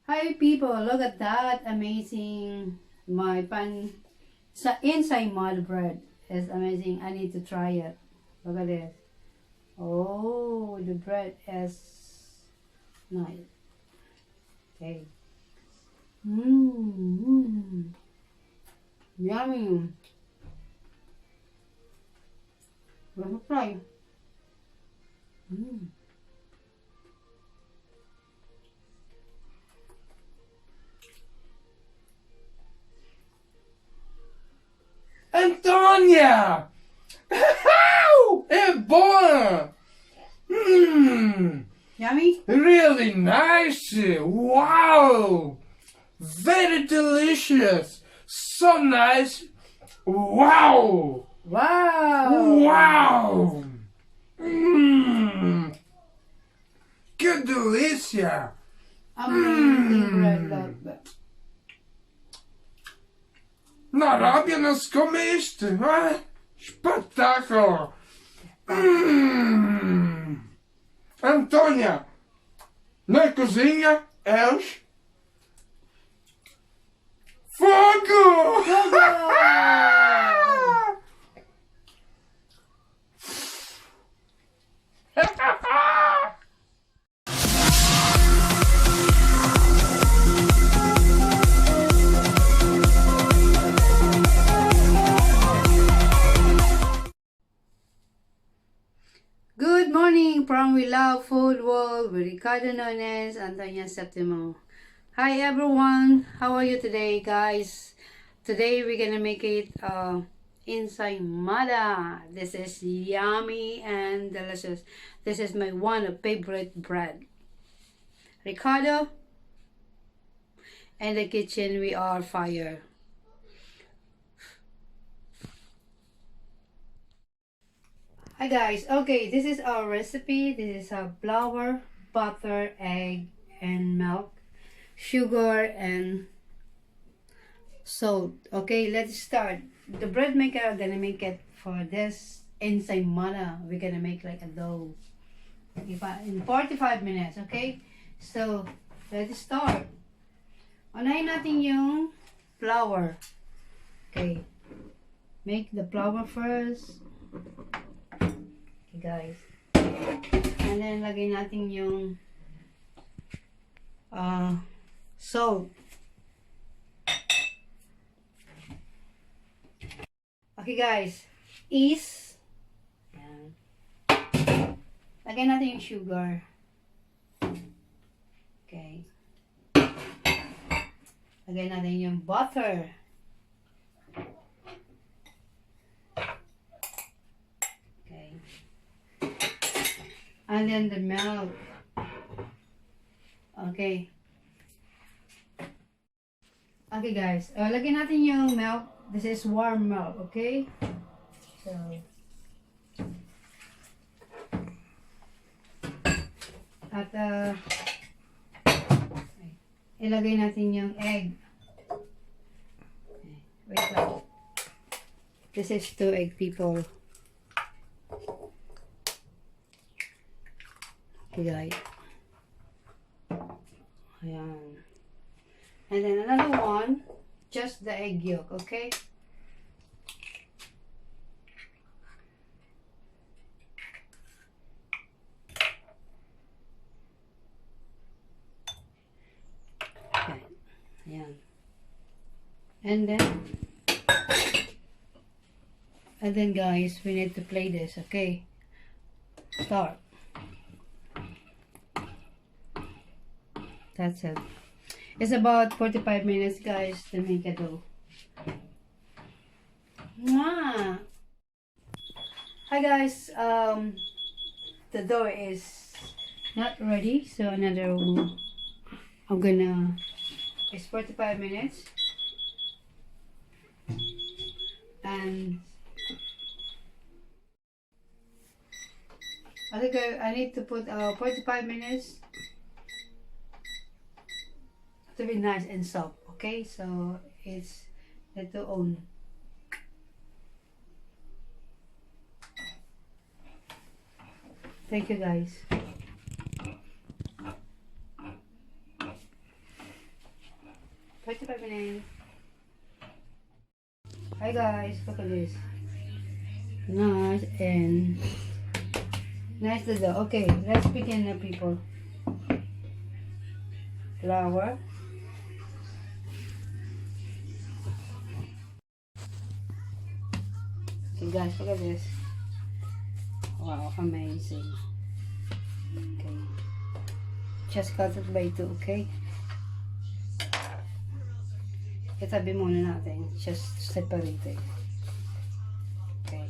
Hi people, look at that amazing my pan Ensaymada bread is amazing. I need to try it. Look at this. Oh, the bread is nice. Okay. Yummy. Let's try. Antonia! É bom! Yummy? Really nice! Wow! Very delicious! So nice! Wow! Wow! Wow! Que delícia! Amazing bread, love that. Na Arábia não se come isto! Ah, espetáculo! Antonia, na cozinha és Fogo! Good morning from We Love Food World with Ricardo Nunes, Antonia, septimo. Hi everyone, how are you today, guys? Today we're gonna make it ensaymada. This is yummy and delicious. This is my one of favorite bread. Ricardo, in the kitchen we are fire. Hi guys, okay, this is our recipe. This is flour, butter, egg, and milk, sugar, and salt. Okay, let's start. The bread maker are gonna make it for this ensaymada. We're gonna make like a dough in 45 minutes, okay? So, let's start. Unahin natin yung flour. Okay, make the flour first. Guys, and then lagay natin yung salt. Okay guys, yeast. Yan. Lagay natin yung sugar. Okay, lagay natin yung butter. And then the milk. Okay. Okay guys, lagyan natin yung milk. This is warm milk, okay? So, at ilagay natin yung egg. Okay. Wait lang. This is 2 egg, people. Okay guys. Ayan. And then another one, just the egg yolk, okay? Okay. Ayan. And then guys, we need to play this, okay? Start. That's it. It's about 45 minutes, guys, to make a dough. Mwah! Hi, guys. The dough is not ready, so another one. It's 45 minutes. And I think I need to put 45 minutes to be nice and soft, okay? So it's to own. Thank you guys. 45 minutes. Hi guys, look at this. Nice and nice to do. Okay, let's begin now, people. Flour. Okay guys, look at this. Wow, amazing. Okay. Just cut it by 2, okay? Itabi muna natin. Just separate it. Okay.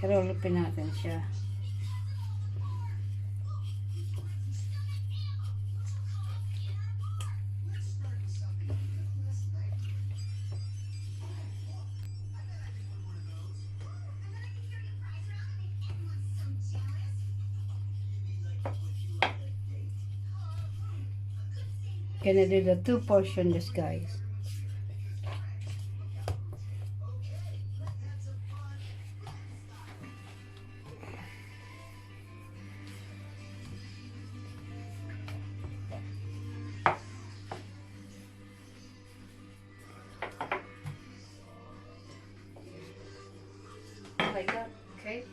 I-roll-upin natin siya. Gonna do the 2 portions, guys. Like that, okay?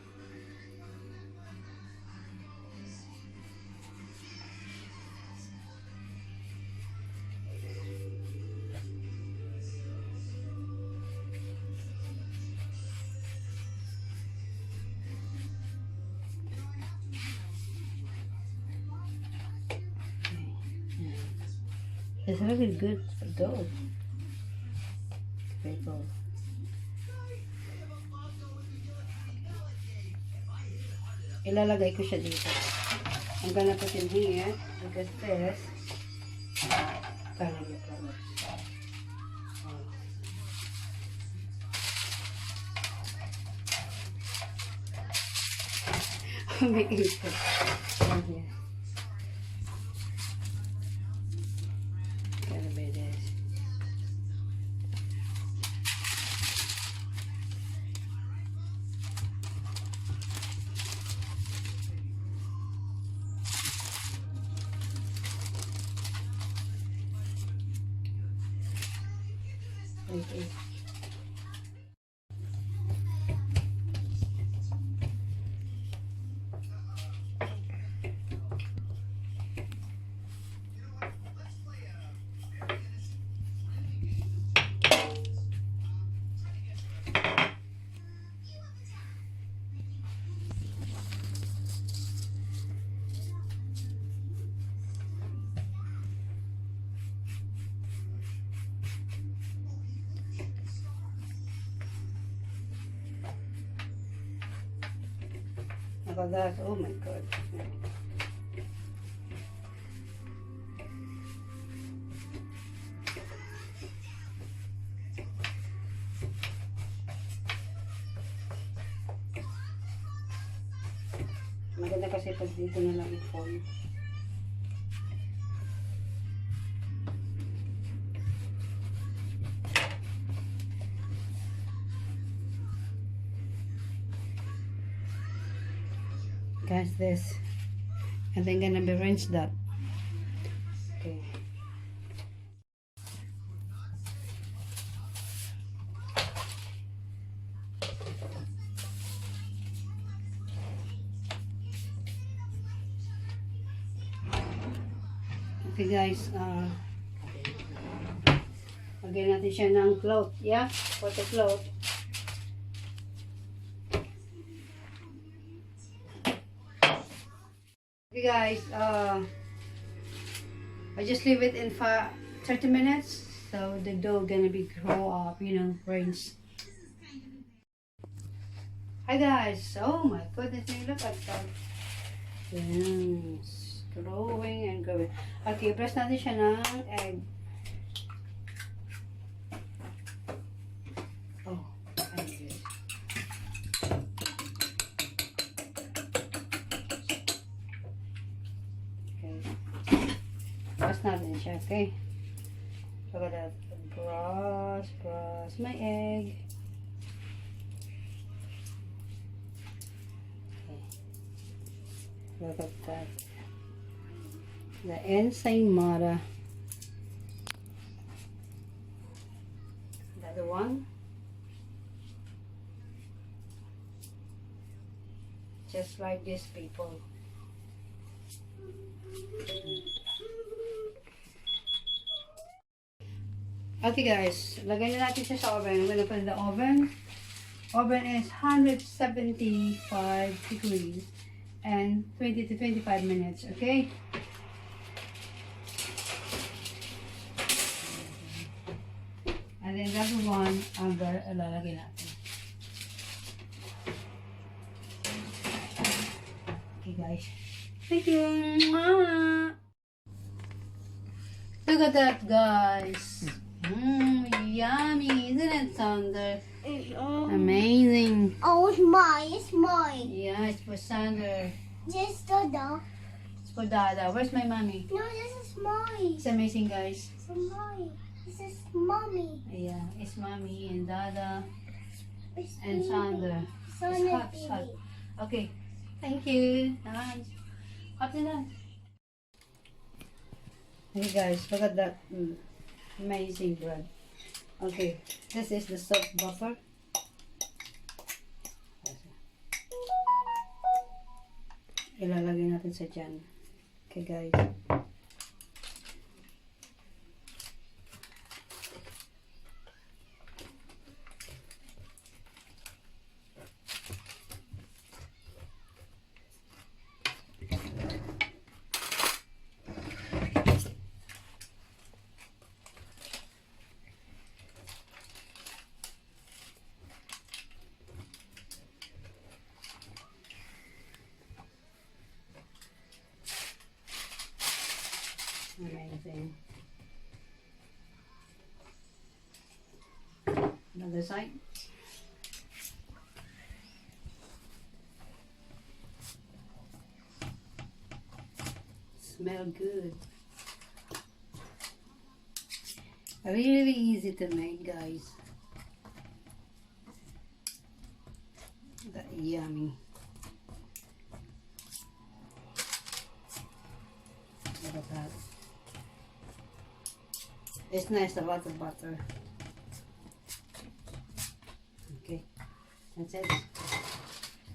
It's really good dough. People. Ilalagay ko siya dito. I'm gonna put in here because this gonna get close. May ipot. Okay. Gonna be this. Okay. About that, oh my god. Maganda kasi pag dito na lang i-fold. Guys, this, and then gonna be rinse that. Okay. Okay guys, lagyan natin siya ng cloth, yeah, for the cloth. Okay guys, I just leave it in 30 minutes, so the dough gonna be grow up, you know, rinse. Hi guys, oh my goodness, look at that. Yes, growing and growing. Okay, press natin siya ng egg. Oh, egg. Brush natin siya, okay? Look at that. Brush my egg. Okay. Look at that. The Ensaymada. The other one. Just like this, people. Okay guys, lagay na natin siya sa oven. I'm gonna put in the oven. Oven is 175 degrees and 20 to 25 minutes, okay? And then that one, lalagay natin. Okay guys. Thank you. Look at that, guys. Yummy. Isn't it, Sander? Amazing. Oh, it's mine. It's mine. Yeah, it's for Sander. Just Dada. It's for Dada. Where's my mommy? No, this is mine. It's amazing, guys. It's mine. This is mommy. Yeah, it's mommy and Dada It's and baby. Sander. Son It's and hot, it's hot. baby. Okay. Thank you. Nice. Hot na. Hey guys, look at that. Amazing bread. Okay, this is the soft butter. Ilalagay natin sa dyan. Okay guys. Amazing. Another side. Smell good. Really easy to make, guys. That yummy. Look at that. It's nice, a lot of butter. Okay. That's it.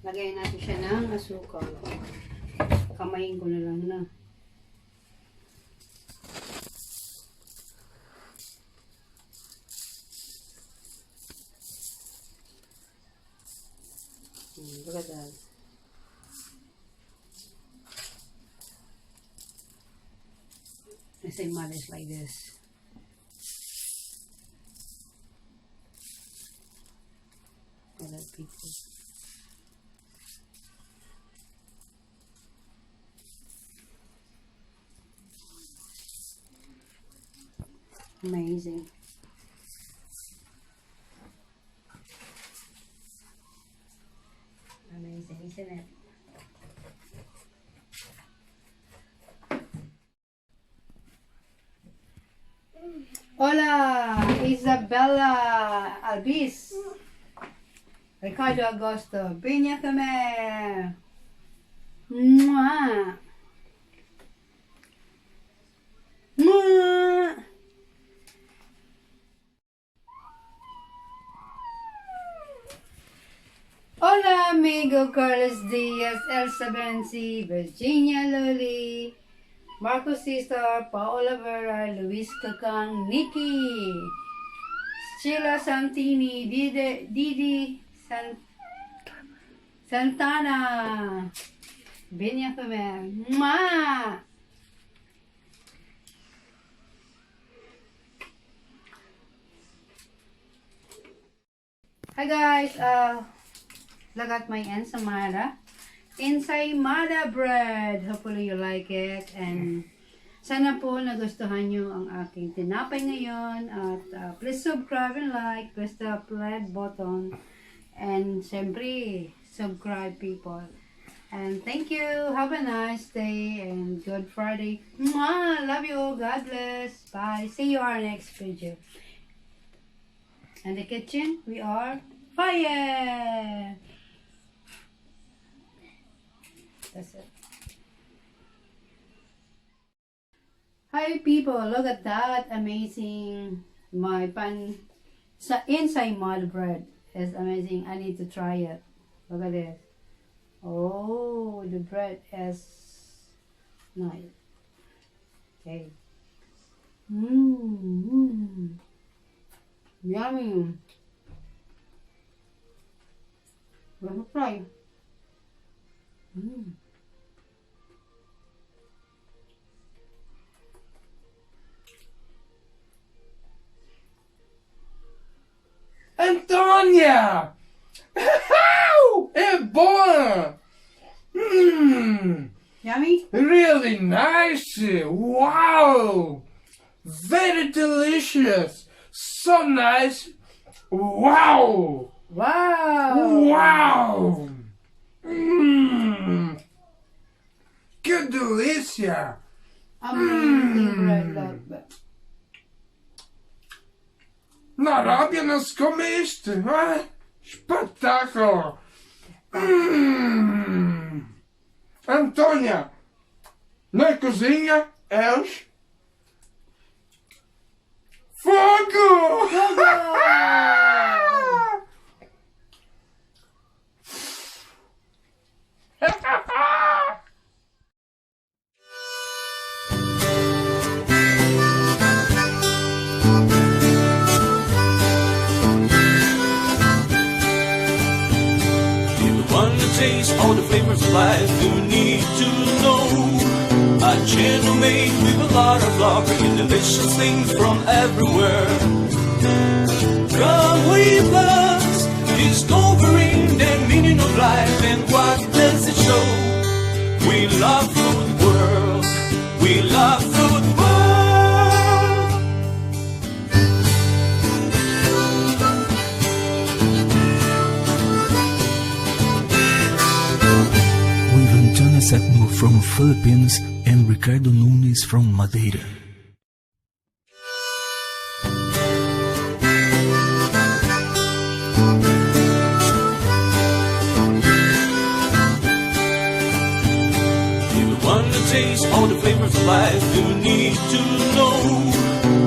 Lagay natin siya ng asukal. Kamayin ko na lang na. Look at that. Ensaymada is like this. Other people. Amazing. Amazing, isn't it? Hola, Isabella Albis. Ricardo Agosto. Binya kami. Mwah. Mwah. Hola, amigo Carlos Diaz, Elsa Benzi, Virginia Loli, Marco Cesar, Paola Vera, Luis Kakang, Nikki, Sheila Santini, Didi Santana, Binya kami. Mwah! Hi guys, look at my Ensaymada bread. Hopefully you like it. And sana po nagustuhan nyo ang aking tinapay ngayon. At please subscribe and like. Press the red button. And syempre, subscribe people. And thank you. Have a nice day and good Friday. Mwah! Love you all. God bless. Bye. See you our next video. In the kitchen, we are fire! That's it. Hi people, look at that amazing my pan sa Ensaymada bread is amazing. I need to try it. Look at this. Oh, the bread is nice. Okay. Yummy. Let's try. Antonia! É bom! Yummy? Really nice! Wow! Very delicious! So nice! Wow! Wow! Wow! Que delícia! Amazing bread, look. Na Arábia não se come isto! Ah, espetáculo! Antonia, na cozinha és Fogo! Taste all the flavors of life you need to know. A channel made with a lot of love, bringing delicious things from everywhere. Come with us, discovering the meaning of life and what does it show. We love food world, we love food world. Antonia septimo from Philippines and Ricardo Nunes from Madeira. If you want to taste all the flavors of life, you need to know.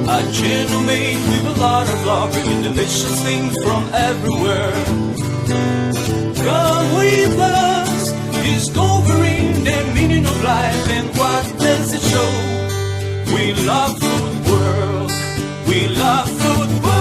A channel made with a lot of love, bringing delicious things from everywhere. Come with us, discovering the meaning of life and what does it show. We love food world, we love food world.